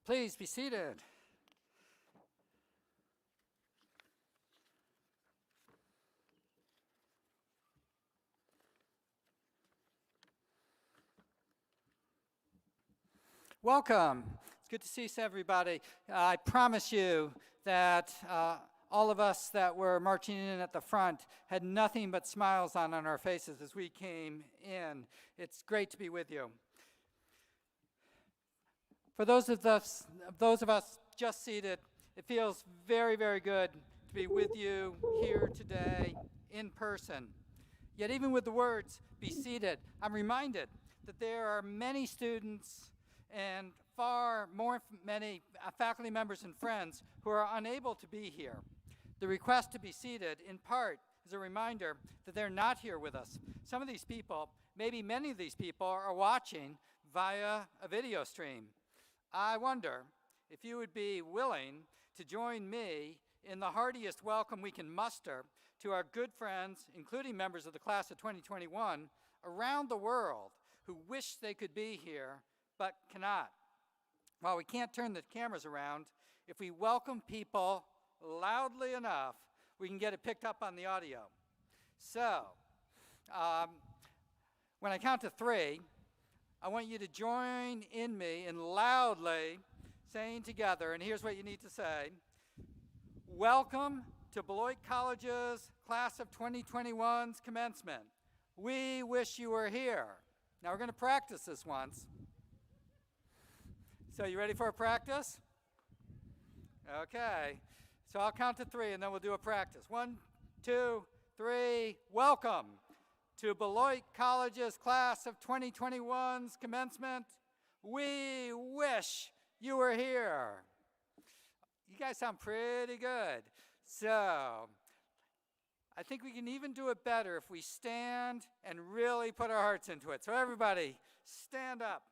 Please be seated. Welcome. It's good to see everybody. I promise you that all of us that were marching in at the front had nothing but smiles on our faces as we came in. It's great to be with you. For those of us just seated, it feels very, very good to be with you here today in person. Yet even with the words, be seated, I'm reminded that there are many students and far more many faculty members and friends who are unable to be here. The request to be seated, in part, is a reminder that they're not here with us. Some of these people, maybe many of these people, are watching via a video stream. I wonder if you would be willing to join me in the heartiest welcome we can muster to our good friends, including members of the class of 2021, around the world who wish they could be here but cannot. While we can't turn the cameras around, if we welcome people loudly enough, we can get it picked up on the audio. So, when I count to 3, I want you to join in me in loudly saying together, and here's what you need to say: welcome to Beloit College's class of 2021's commencement. We wish you were here. Now we're going to practice this once. So you ready for a practice? Okay. So I'll count to 3 and then we'll do a practice. 1, 2, 3, welcome to Beloit College's class of 2021's commencement. We wish you were here. You guys sound pretty good. So I think we can even do it better if we stand and really put our hearts into it. So everybody, stand up.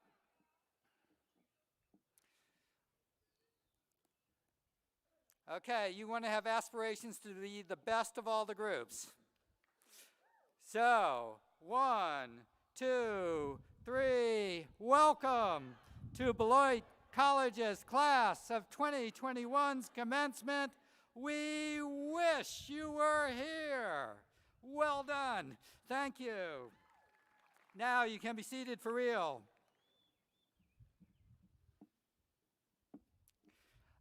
Okay, you want to have aspirations to be the best of all the groups. So, 1, 2, 3, welcome to Beloit College's class of 2021's commencement. We wish you were here. Well done. Thank you. Now you can be seated for real.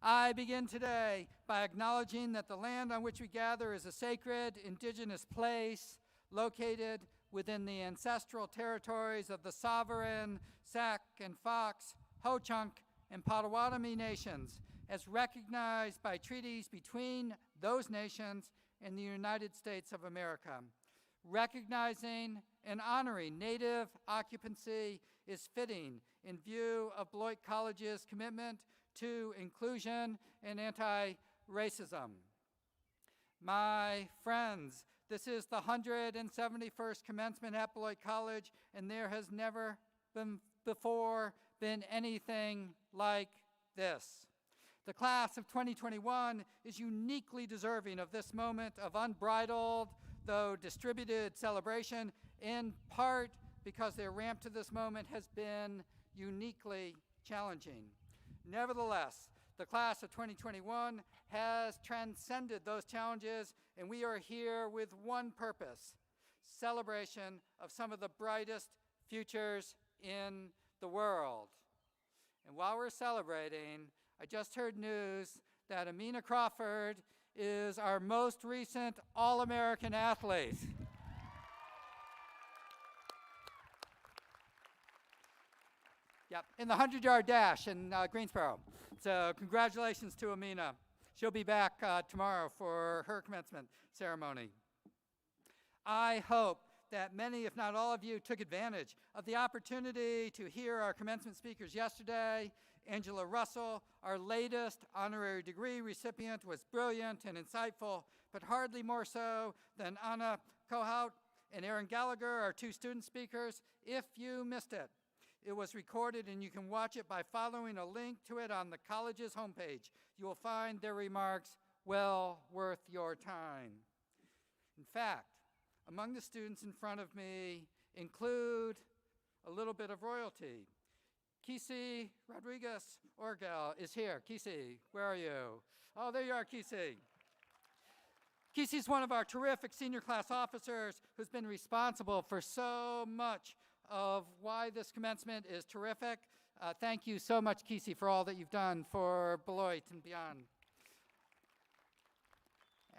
I begin today by acknowledging that the land on which we gather is a sacred indigenous place located within the ancestral territories of the sovereign Sac and Fox, Ho-Chunk, and Potawatomi nations, as recognized by treaties between those nations and the United States of America. Recognizing and honoring Native occupancy is fitting in view of Beloit College's commitment to inclusion and anti-racism. My friends, this is the 171st commencement at Beloit College, and there has never before been anything like this. The class of 2021 is uniquely deserving of this moment of unbridled, though distributed celebration, in part because their ramp to this moment has been uniquely challenging. Nevertheless, the class of 2021 has transcended those challenges, and we are here with one purpose: celebration of some of the brightest futures in the world. And while we're celebrating, I just heard news that Amina Crawford is our most recent All-American athlete. Yep, in the 100-yard dash in Greensboro. So congratulations to Amina. She'll be back tomorrow for her commencement ceremony. I hope that many, if not all of you, took advantage of the opportunity to hear our commencement speakers yesterday. Angela Russell, our latest honorary degree recipient, was brilliant and insightful, but hardly more so than Anna Kohout and Aaron Gallagher, our 2 student speakers. If you missed it, it was recorded and you can watch it by following a link to it on the college's homepage. You will find their remarks well worth your time. In fact, among the students in front of me include a little bit of royalty. Kisi Rodriguez Orgal is here. Kisi, where are you? Oh, there you are, Kisi. Kisi's one of our terrific senior class officers who's been responsible for so much of why this commencement is terrific. Thank you so much, Kisi, for all that you've done for Beloit and beyond.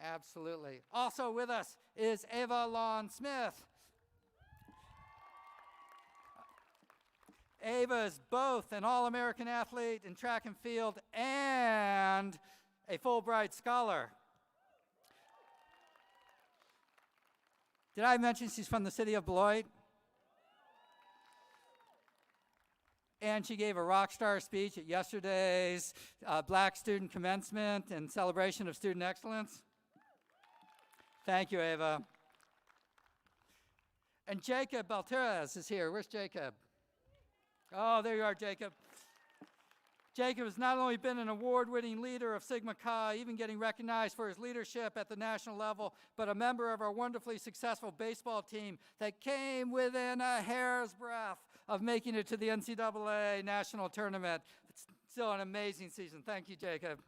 Absolutely. Also with us is Ava Lawn Smith. Ava is both an All-American athlete in track and field and a Fulbright scholar. Did I mention she's from the city of Beloit? And she gave a rock star speech at yesterday's Black Student Commencement in celebration of student excellence. Thank you, Ava. And Jacob Balteras is here. Where's Jacob? Oh, there you are, Jacob. Jacob has not only been an award-winning leader of Sigma Chi, even getting recognized for his leadership at the national level, but a member of our wonderfully successful baseball team that came within a hair's breadth of making it to the NCAA national tournament. It's still an amazing season. Thank you, Jacob.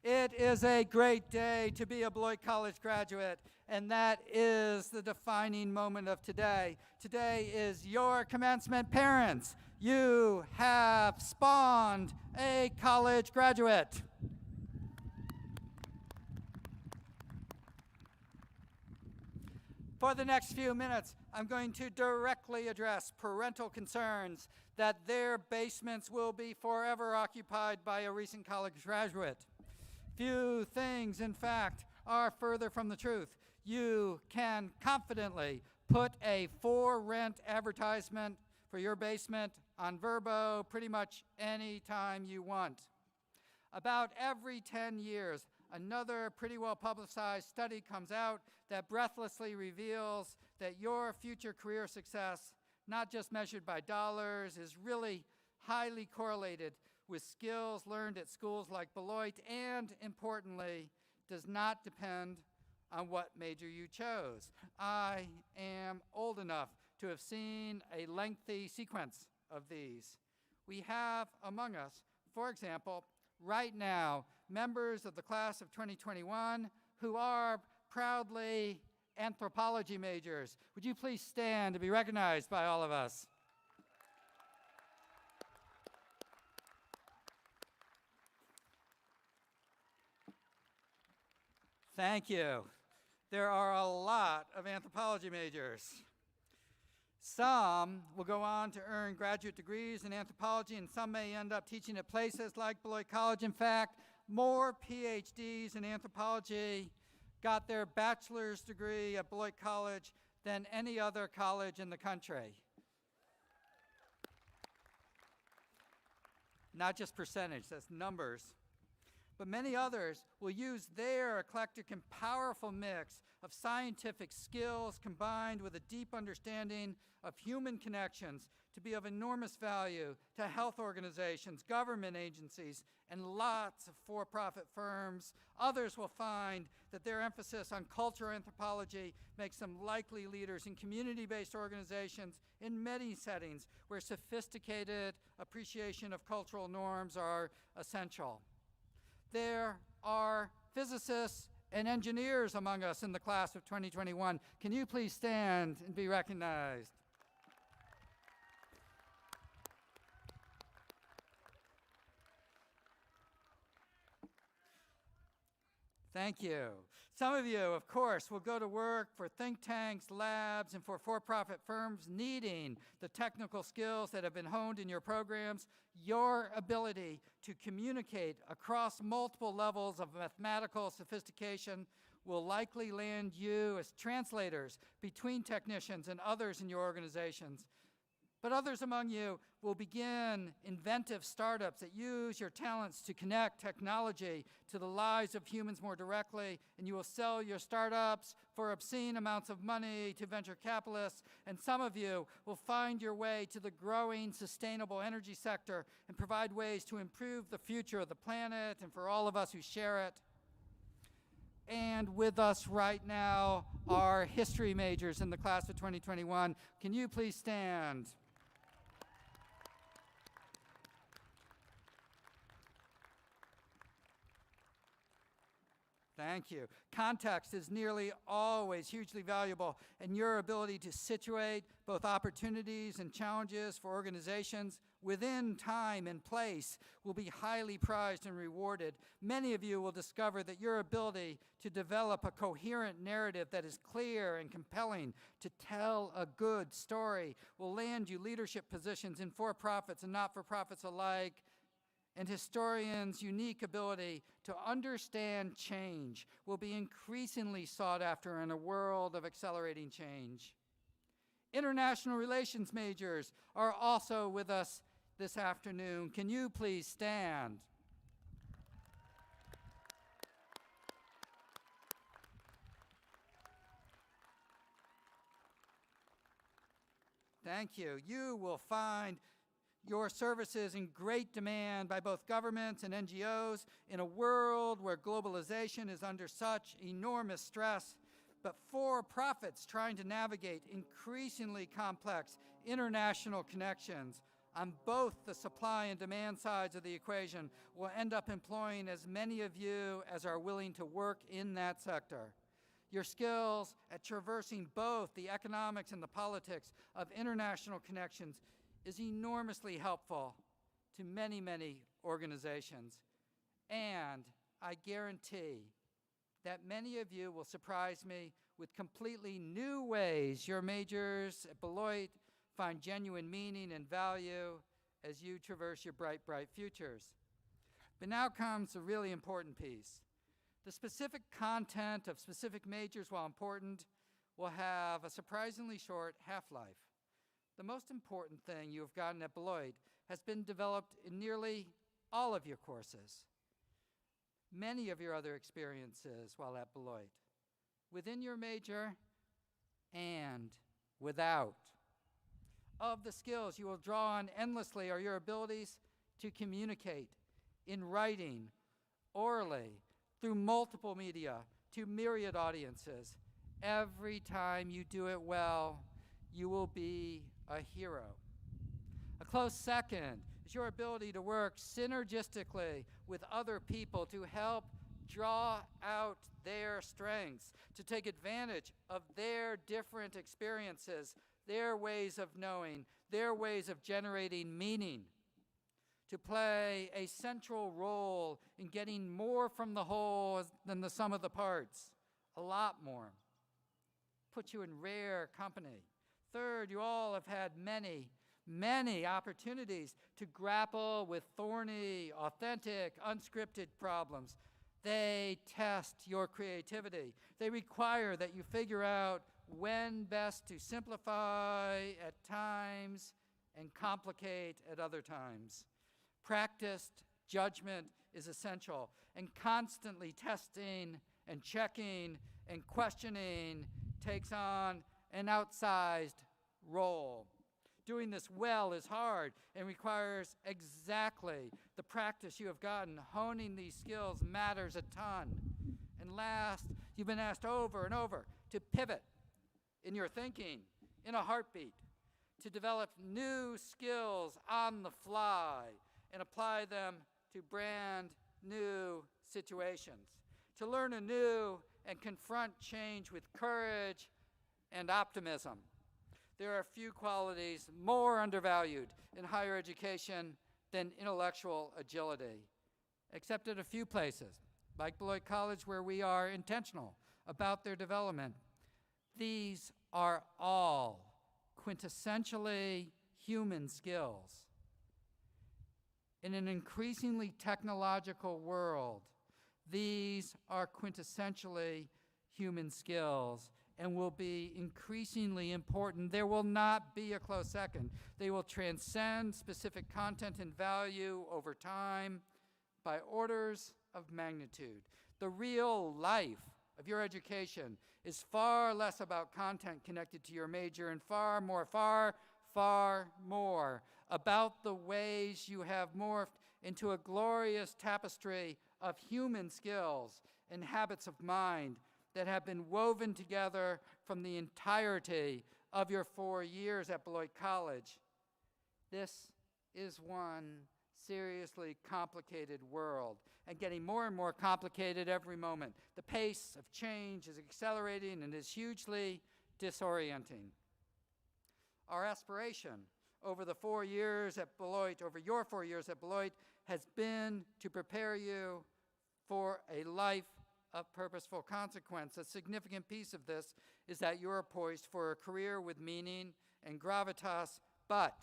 It is a great day to be a Beloit College graduate, and that is the defining moment of today. Today is your commencement, parents. You have spawned a college graduate. For the next few minutes, I'm going to directly address parental concerns that their basements will be forever occupied by a recent college graduate. Few things, in fact, are further from the truth. You can confidently put a for-rent advertisement for your basement on Verbo pretty much any time you want. About every 10 years, another pretty well-publicized study comes out that breathlessly reveals that your future career success, not just measured by dollars, is really highly correlated with skills learned at schools like Beloit, and importantly, does not depend on what major you chose. I am old enough to have seen a lengthy sequence of these. We have among us, for example, right now, members of the class of 2021 who are proudly anthropology majors. Would you please stand to be recognized by all of us? Thank you. There are a lot of anthropology majors. Some will go on to earn graduate degrees in anthropology, and some may end up teaching at places like Beloit College. In fact, more PhDs in anthropology got their bachelor's degree at Beloit College than any other college in the country. Not just percentage, that's numbers. But many others will use their eclectic and powerful mix of scientific skills combined with a deep understanding of human connections to be of enormous value to health organizations, government agencies, and lots of for-profit firms. Others will find that their emphasis on cultural anthropology makes them likely leaders in community-based organizations in many settings where sophisticated appreciation of cultural norms are essential. There are physicists and engineers among us in the class of 2021. Can you please stand and be recognized? Thank you. Some of you, of course, will go to work for think tanks, labs, and for-profit firms needing the technical skills that have been honed in your programs. Your ability to communicate across multiple levels of mathematical sophistication will likely land you as translators between technicians and others in your organizations. But others among you will begin inventive startups that use your talents to connect technology to the lives of humans more directly, and you will sell your startups for obscene amounts of money to venture capitalists, and some of you will find your way to the growing sustainable energy sector and provide ways to improve the future of the planet and for all of us who share it. And with us right now are history majors in the class of 2021. Can you please stand? Thank you. Context is nearly always hugely valuable, and your ability to situate both opportunities and challenges for organizations within time and place will be highly prized and rewarded. Many of you will discover that your ability to develop a coherent narrative that is clear and compelling, to tell a good story, will land you leadership positions in for-profits and not-for-profits alike. And historians' unique ability to understand change will be increasingly sought after in a world of accelerating change. International relations majors are also with us this afternoon. Can you please stand? Thank you. You will find your services in great demand by both governments and NGOs in a world where globalization is under such enormous stress, but for-profits trying to navigate increasingly complex international connections on both the supply and demand sides of the equation will end up employing as many of you as are willing to work in that sector. Your skills at traversing both the economics and the politics of international connections is enormously helpful to many, many organizations. And I guarantee that many of you will surprise me with completely new ways your majors at Beloit find genuine meaning and value as you traverse your bright, bright futures. But now comes a really important piece. The specific content of specific majors, while important, will have a surprisingly short half-life. The most important thing you have gotten at Beloit has been developed in nearly all of your courses, many of your other experiences while at Beloit, within your major and without. Of the skills you will draw on endlessly are your abilities to communicate in writing, orally, through multiple media, to myriad audiences. Every time you do it well, you will be a hero. A close second is your ability to work synergistically with other people to help draw out their strengths, to take advantage of their different experiences, their ways of knowing, their ways of generating meaning, to play a central role in getting more from the whole than the sum of the parts, a lot more. Put you in rare company. Third, you all have had many, many opportunities to grapple with thorny, authentic, unscripted problems. They test your creativity. They require that you figure out when best to simplify at times and complicate at other times. Practiced judgment is essential, and constantly testing and checking and questioning takes on an outsized role. Doing this well is hard and requires exactly the practice you have gotten. Honing these skills matters a ton. And last, you've been asked over and over to pivot in your thinking, in a heartbeat, to develop new skills on the fly and apply them to brand new situations, to learn anew and confront change with courage and optimism. There are few qualities more undervalued in higher education than intellectual agility, except at a few places, like Beloit College, where we are intentional about their development. These are all quintessentially human skills. In an increasingly technological world, these are quintessentially human skills and will be increasingly important. There will not be a close second. They will transcend specific content and value over time by orders of magnitude. The real life of your education is far less about content connected to your major and far more about the ways you have morphed into a glorious tapestry of human skills and habits of mind that have been woven together from the entirety of your 4 years at Beloit College. This is one seriously complicated world, and getting more and more complicated every moment. The pace of change is accelerating and is hugely disorienting. Our aspiration over the 4 years at Beloit, over your 4 years at Beloit, has been to prepare you for a life of purposeful consequence. A significant piece of this is that you are poised for a career with meaning and gravitas, but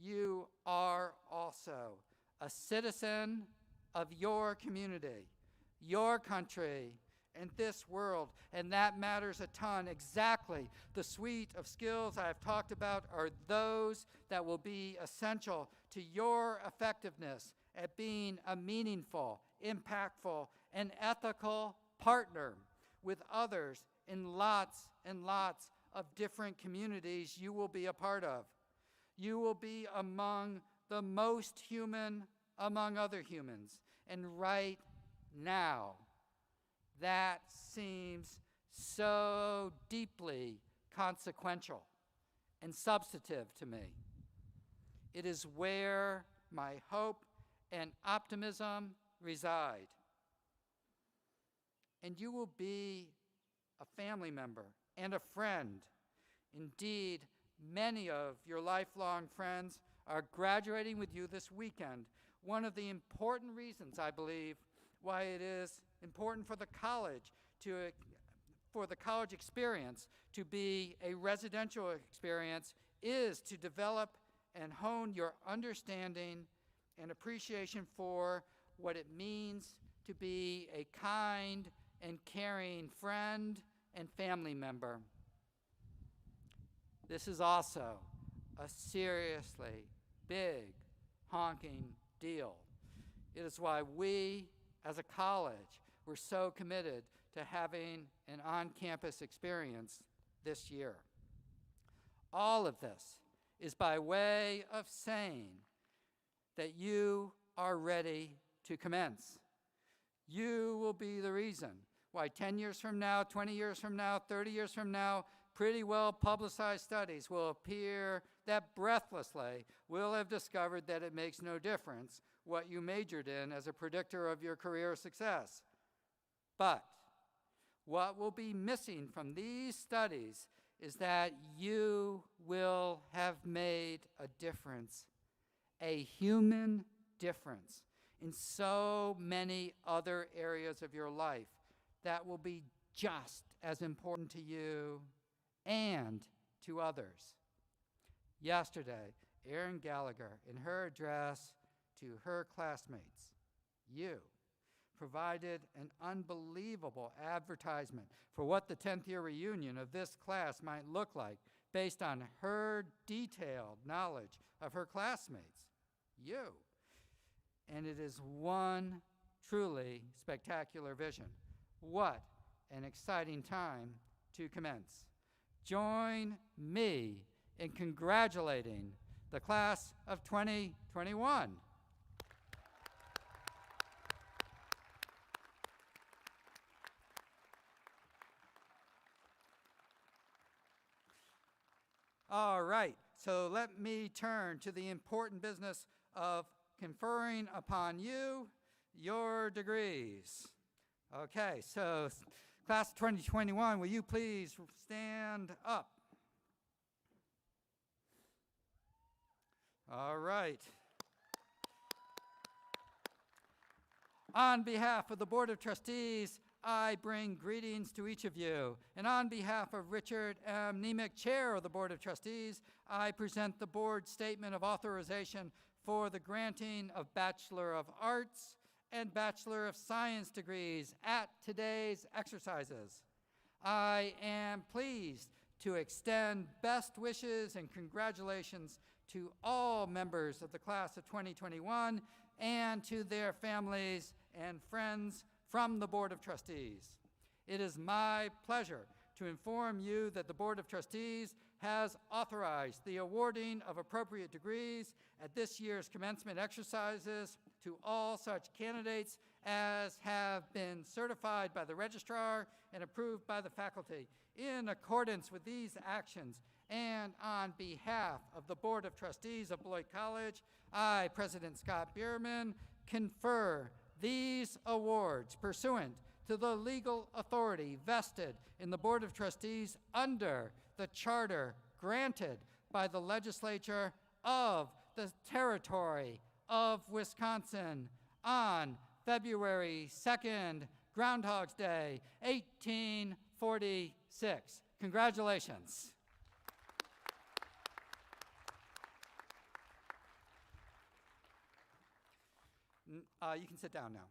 you are also a citizen of your community, your country, and this world, and that matters a ton. Exactly the suite of skills I have talked about are those that will be essential to your effectiveness at being a meaningful, impactful, and ethical partner with others in lots and lots of different communities you will be a part of. You will be among the most human among other humans, and right now, that seems so deeply consequential and substantive to me. It is where my hope and optimism reside. And you will be a family member and a friend. Indeed, many of your lifelong friends are graduating with you this weekend. One of the important reasons, I believe, why it is important for the college experience to be a residential experience is to develop and hone your understanding and appreciation for what it means to be a kind and caring friend and family member. This is also a seriously big, honking deal. It is why we, as a college, were so committed to having an on-campus experience this year. All of this is by way of saying that you are ready to commence. You will be the reason why 10 years from now, 20 years from now, 30 years from now, pretty well publicized studies will appear that breathlessly will have discovered that it makes no difference what you majored in as a predictor of your career success. But what will be missing from these studies is that you will have made a difference, a human difference, in so many other areas of your life that will be just as important to you and to others. Yesterday, Erin Gallagher, in her address to her classmates, you provided an unbelievable advertisement for what the 10th year reunion of this class might look like based on her detailed knowledge of her classmates, you. And it is one truly spectacular vision. What an exciting time to commence. Join me in congratulating the class of 2021. All right, so let me turn to the important business of conferring upon you your degrees. Okay, so class of 2021, will you please stand up? All right. On behalf of the Board of Trustees, I bring greetings to each of you. And on behalf of Richard M. Nemec, Chair of the Board of Trustees, I present the Board Statement of Authorization for the granting of Bachelor of Arts and Bachelor of Science degrees at today's exercises. I am pleased to extend best wishes and congratulations to all members of the class of 2021 and to their families and friends from the Board of Trustees. It is my pleasure to inform you that the Board of Trustees has authorized the awarding of appropriate degrees at this year's commencement exercises to all such candidates as have been certified by the registrar and approved by the faculty. In accordance with these actions, and on behalf of the Board of Trustees of Beloit College, I, President Scott Bierman, confer these awards pursuant to the legal authority vested in the Board of Trustees under the charter granted by the legislature of the Territory of Wisconsin on February 2nd, Groundhog's Day, 1846. Congratulations. You can sit down now.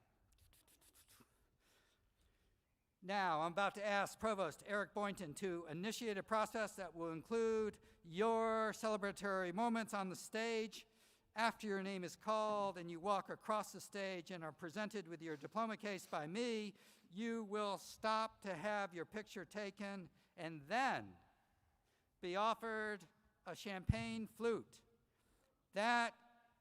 Now, I'm about to ask Provost Eric Boynton to initiate a process that will include your celebratory moments on the stage. After your name is called and you walk across the stage and are presented with your diploma case by me, you will stop to have your picture taken and then be offered a champagne flute. That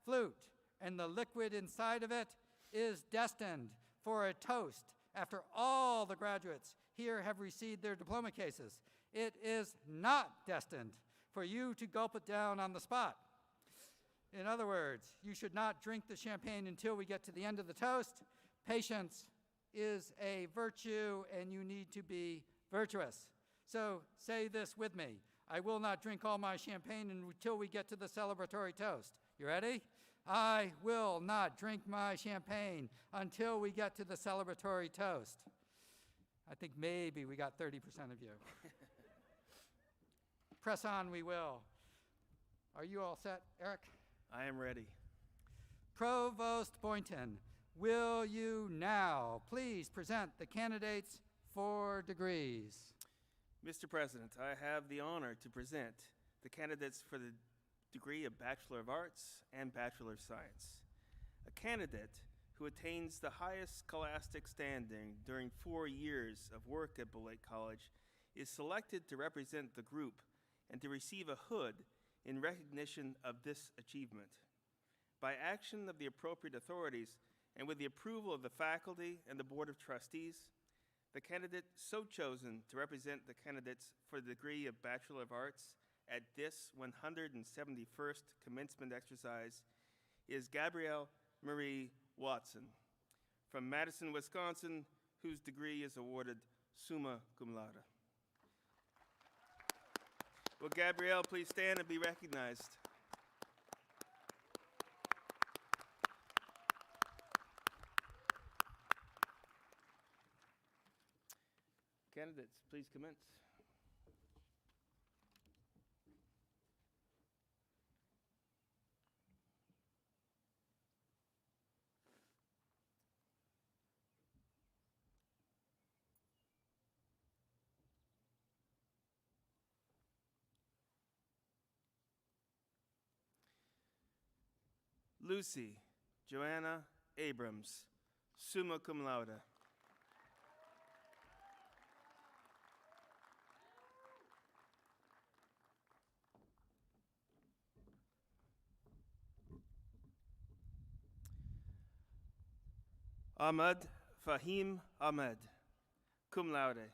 flute and the liquid inside of it is destined for a toast after all the graduates here have received their diploma cases. It is not destined for you to gulp it down on the spot. In other words, you should not drink the champagne until we get to the end of the toast. Patience is a virtue, and you need to be virtuous. So say this with me. I will not drink all my champagne until we get to the celebratory toast. You ready? I will not drink my champagne until we get to the celebratory toast. I think maybe we got 30% of you. Press on, we will. Are you all set, Eric? I am ready. Provost Boynton, will you now please present the candidates for degrees? Mr. President, I have the honor to present the candidates for the degree of Bachelor of Arts and Bachelor of Science. A candidate who attains the highest scholastic standing during 4 years of work at Beloit College is selected to represent the group and to receive a hood in recognition of this achievement. By action of the appropriate authorities and with the approval of the faculty and the Board of Trustees, the candidate so chosen to represent the candidates for the degree of Bachelor of Arts at this 171st commencement exercise is Gabrielle Marie Watson from Madison, Wisconsin, whose degree is awarded summa cum laude. Will Gabrielle please stand and be recognized? Candidates, please commence. Lucy Joanna Abrams, summa cum laude. Ahmad Fahim Ahmed, cum laude.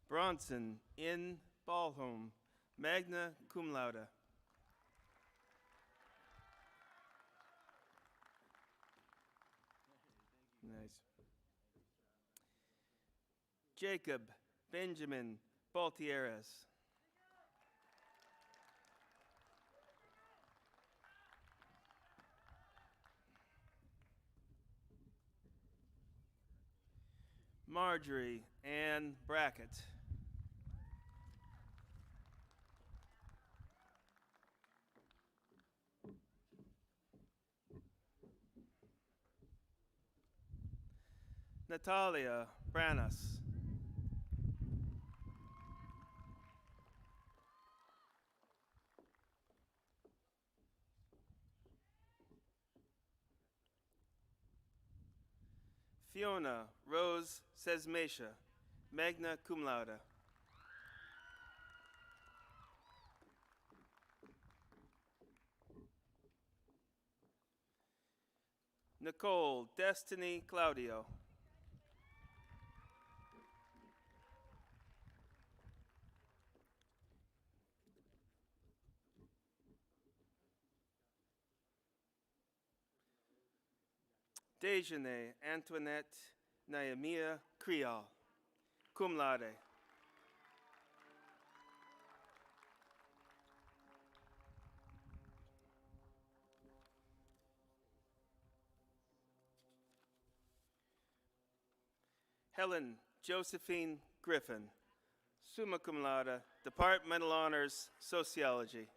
Bronson N. Ballholm, magna cum laude. Nice. Jacob Benjamin Baltieres. Marjorie Ann Brackett. Natalia Branas. Fiona Rose Sesmesha, magna cum laude. Nicole Destiny Claudio. Dejane Antoinette Naimia Creole, cum laude. Helen Josephine Griffin, summa cum laude, Departmental Honors, Sociology.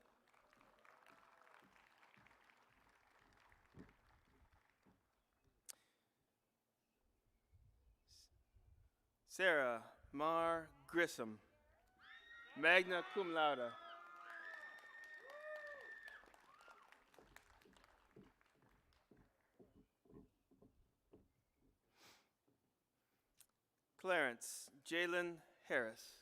Sarah Mar Grissom, magna cum laude. Clarence Jalen Harris.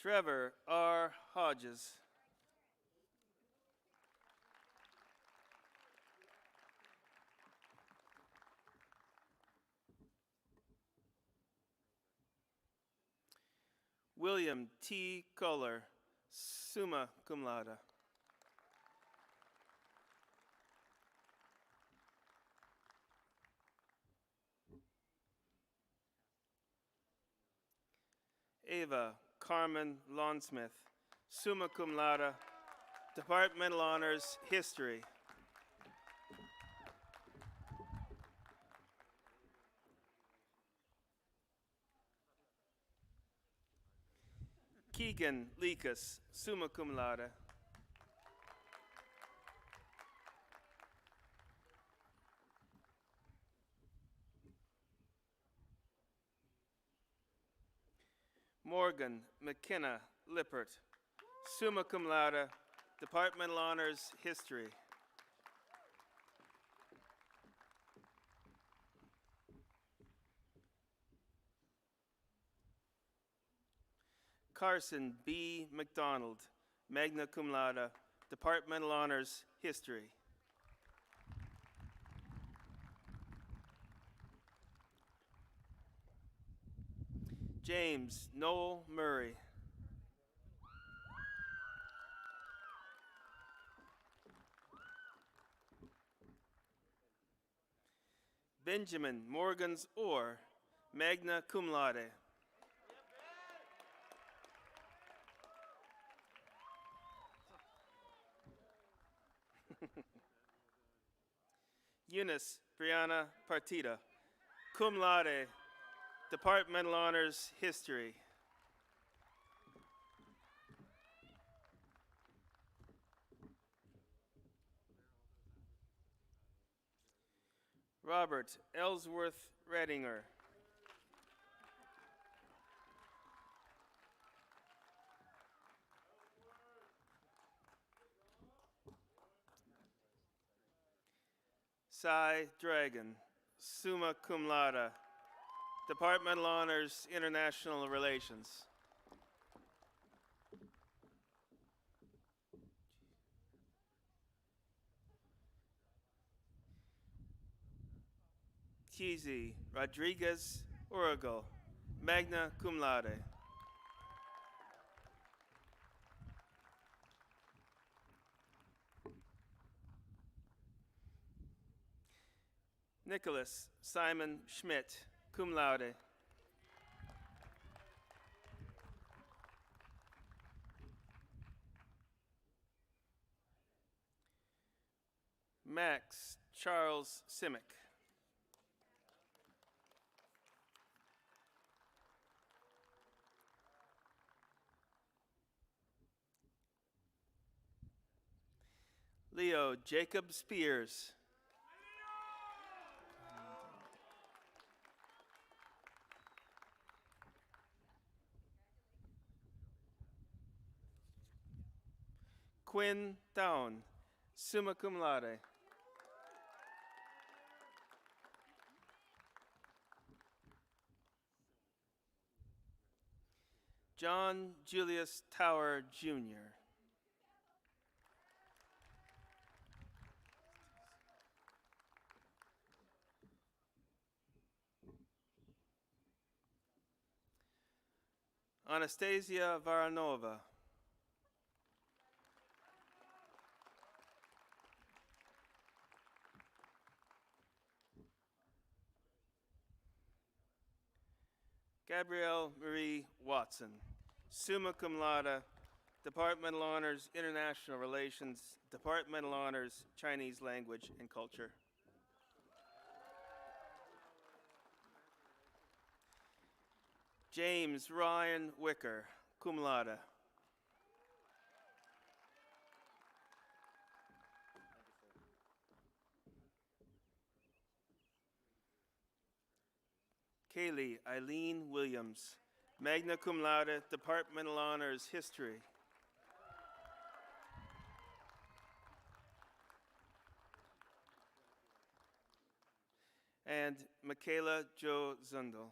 Trevor R. Hodges. William T. Kohler, summa cum laude. Ava Carmen Lawnsmith, summa cum laude, Departmental Honors, History. Keegan Lekas, summa cum laude. Morgan McKenna Lippert, summa cum laude, Departmental Honors, History. Carson B. McDonald, magna cum laude, Departmental Honors, History. James Noel Murray. Benjamin Morgans Orr, magna cum laude. Eunice Brianna Partida, cum laude, Departmental Honors, History. Robert Ellsworth Redinger. Cy Dragon, summa cum laude, Departmental Honors, International Relations. Kizzy Rodriguez Urigal, magna cum laude. Nicholas Simon Schmidt, cum laude. Max Charles Simic. Leo Jacob Spears. Quinn Down, summa cum laude. John Julius Tower, Jr. Anastasia Varanova. Gabrielle Marie Watson, summa cum laude, Departmental Honors International Relations, Departmental Honors Chinese Language and Culture. James Ryan Wicker, cum laude. Kaylee Eileen Williams, magna cum laude, Departmental Honors History. And Michaela Jo Zundel.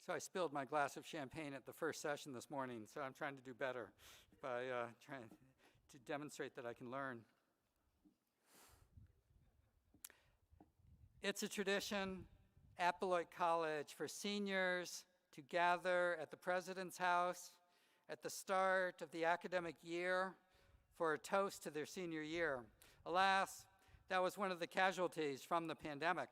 So I spilled my glass of champagne at the first session this morning, so I'm trying to do better by trying to demonstrate that I can learn. It's a tradition at Beloit College for seniors to gather at the President's house at the start of the academic year for a toast to their senior year. Alas, that was one of the casualties from the pandemic.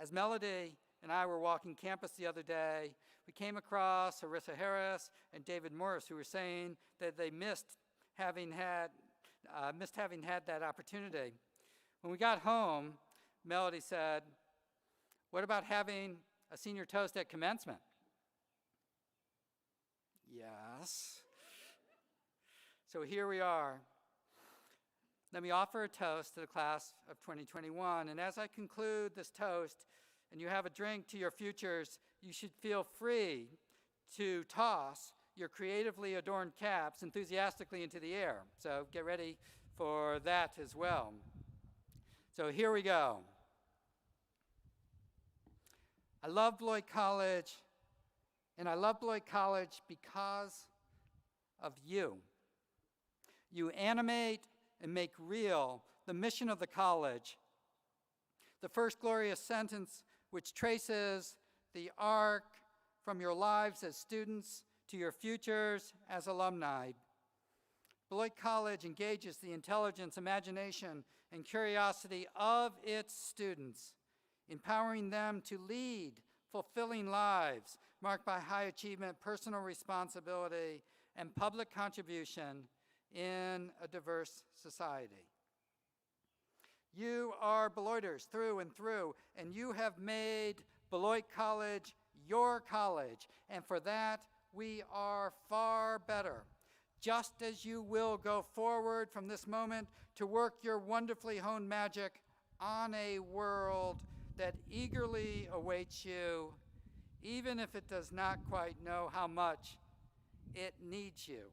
As Melody and I were walking campus the other day, we came across Harissa Harris and David Morris, who were saying that they missed having had that opportunity. When we got home, Melody said, "What about having a senior toast at commencement?" Yes. So here we are. Let me offer a toast to the class of 2021. And as I conclude this toast, and you have a drink to your futures, you should feel free to toss your creatively adorned caps enthusiastically into the air. So get ready for that as well. So here we go. I love Beloit College, and I love Beloit College because of you. You animate and make real the mission of the college. The first glorious sentence which traces the arc from your lives as students to your futures as alumni. Beloit College engages the intelligence, imagination, and curiosity of its students, empowering them to lead fulfilling lives marked by high achievement, personal responsibility, and public contribution in a diverse society. You are Beloiters through and through, and you have made Beloit College your college, and for that we are far better. Just as you will go forward from this moment to work your wonderfully honed magic on a world that eagerly awaits you, even if it does not quite know how much it needs you.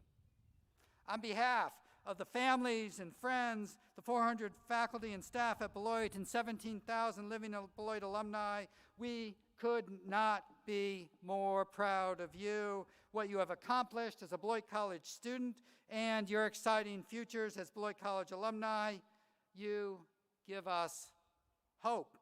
On behalf of the families and friends, the 400 faculty and staff at Beloit, and 17,000 living Beloit alumni, we could not be more proud of you, what you have accomplished as a Beloit College student, and your exciting futures as Beloit College alumni. You give us hope.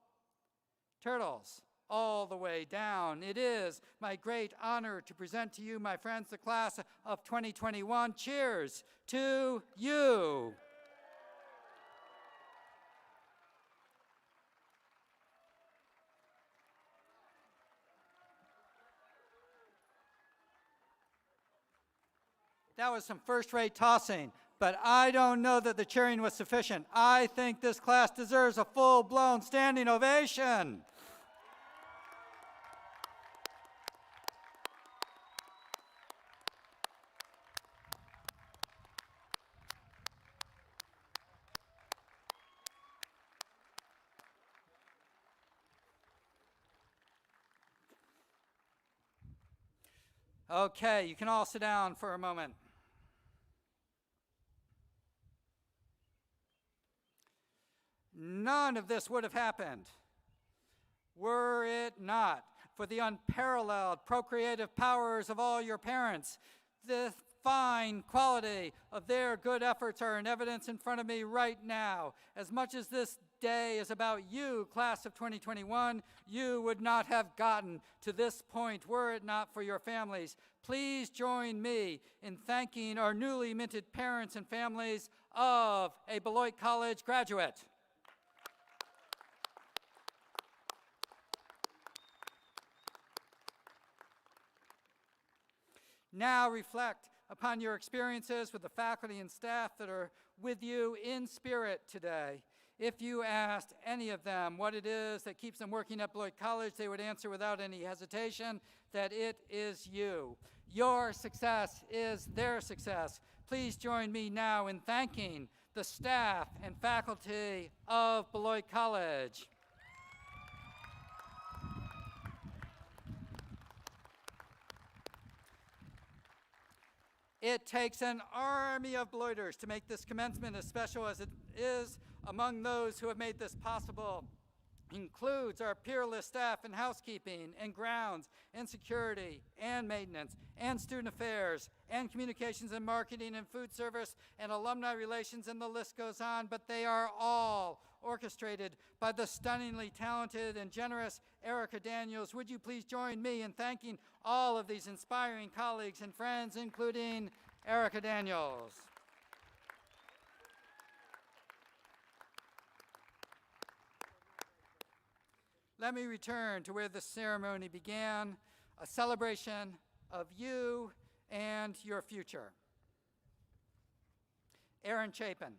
Turtles, all the way down. It is my great honor to present to you, my friends, the class of 2021. Cheers to you. That was some first-rate tossing, but I don't know that the cheering was sufficient. I think this class deserves a full-blown standing ovation. Okay, you can all sit down for a moment. None of this would have happened were it not for the unparalleled procreative powers of all your parents. The fine quality of their good efforts are in evidence in front of me right now. As much as this day is about you, class of 2021, you would not have gotten to this point were it not for your families. Please join me in thanking our newly minted parents and families of a Beloit College graduate. Now reflect upon your experiences with the faculty and staff that are with you in spirit today. If you asked any of them what it is that keeps them working at Beloit College, they would answer without any hesitation that it is you. Your success is their success. Please join me now in thanking the staff and faculty of Beloit College. It takes an army of Beloiters to make this commencement as special as it is. Among those who have made this possible includes our peerless staff in housekeeping and grounds and security and maintenance and student affairs and communications and marketing and food service and alumni relations, and the list goes on, but they are all orchestrated by the stunningly talented and generous Erica Daniels. Would you please join me in thanking all of these inspiring colleagues and friends, including Erica Daniels. Let me return to where the ceremony began, a celebration of you and your future. Aaron Chapin,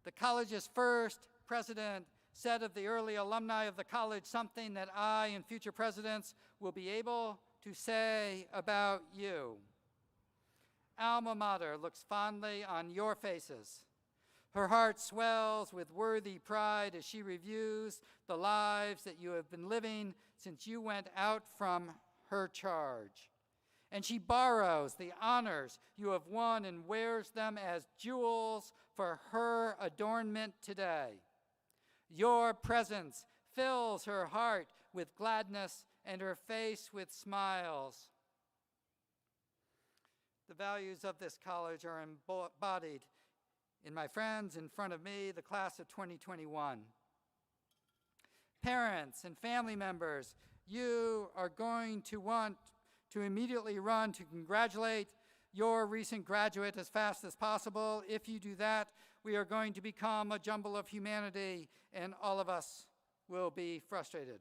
the college's first president, said of the early alumni of the college something that I and future presidents will be able to say about you. Alma Mater looks fondly on your faces. Her heart swells with worthy pride as she reviews the lives that you have been living since you went out from her charge. And she borrows the honors you have won and wears them as jewels for her adornment today. Your presence fills her heart with gladness and her face with smiles. The values of this college are embodied in my friends in front of me, the class of 2021. Parents and family members, you are going to want to immediately run to congratulate your recent graduate as fast as possible. If you do that, we are going to become a jumble of humanity, and all of us will be frustrated.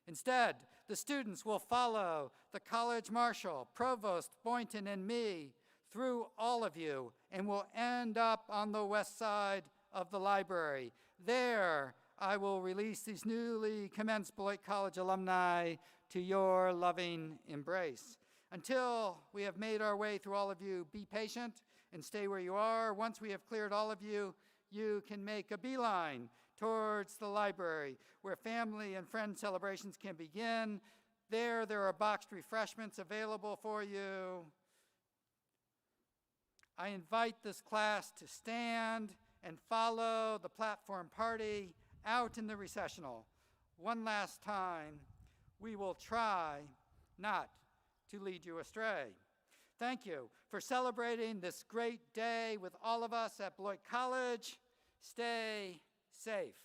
Instead, the students will follow the college marshal, Provost Boynton, and me through all of you, and will end up on the west side of the library. There, I will release these newly commenced Beloit College alumni to your loving embrace. Until we have made our way through all of you, be patient and stay where you are. Once we have cleared all of you, you can make a beeline towards the library where family and friend celebrations can begin. There are boxed refreshments available for you. I invite this class to stand and follow the platform party out in the recessional. One last time, we will try not to lead you astray. Thank you for celebrating this great day with all of us at Beloit College. Stay safe.